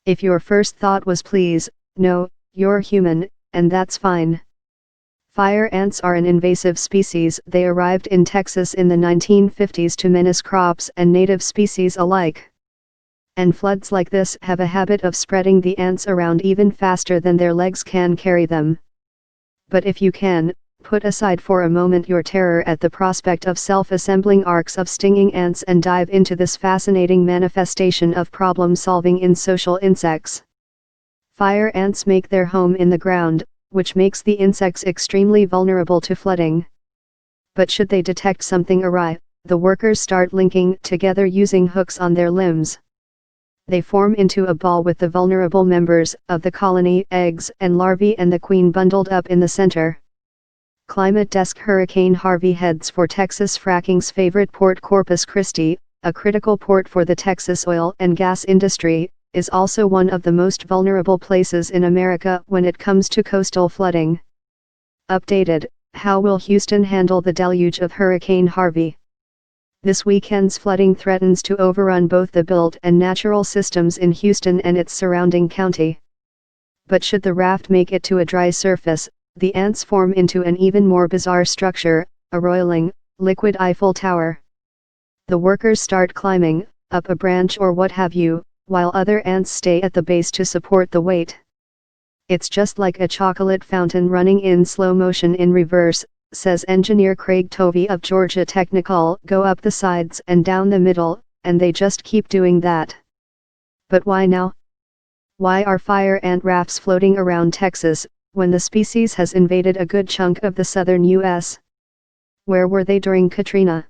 If your first thought was please, no, you're human, and that's fine. Fire ants are an invasive species. They arrived in Texas in the 1950s to menace crops and native species alike. And floods like this have a habit of spreading the ants around even faster than their legs can carry them. But if you can, put aside for a moment your terror at the prospect of self-assembling arks of stinging ants and dive into this fascinating manifestation of problem-solving in social insects. Fire ants make their home in the ground, which makes the insects extremely vulnerable to flooding. But should they detect something awry, the workers start linking together using hooks on their limbs. They form into a ball with the vulnerable members of the colony, eggs and larvae, and the queen bundled up in the center. Climate Desk: Hurricane Harvey heads for Texas. Fracking's favorite port, Corpus Christi, a critical port for the Texas oil and gas industry, is also one of the most vulnerable places in America when it comes to coastal flooding. Updated: how will Houston handle the deluge of Hurricane Harvey? This weekend's flooding threatens to overrun both the built and natural systems in Houston and its surrounding county. But should the raft make it to a dry surface, the ants form into an even more bizarre structure, a roiling, liquid Eiffel Tower. The workers start climbing up a branch or what have you, while other ants stay at the base to support the weight. It's just like a chocolate fountain running in slow motion in reverse, says engineer Craig Tovey of Georgia Technical. Go up the sides and down the middle, and they just keep doing that. But why now? Why are fire ant rafts floating around Texas, when the species has invaded a good chunk of the southern U.S.? Where were they during Katrina?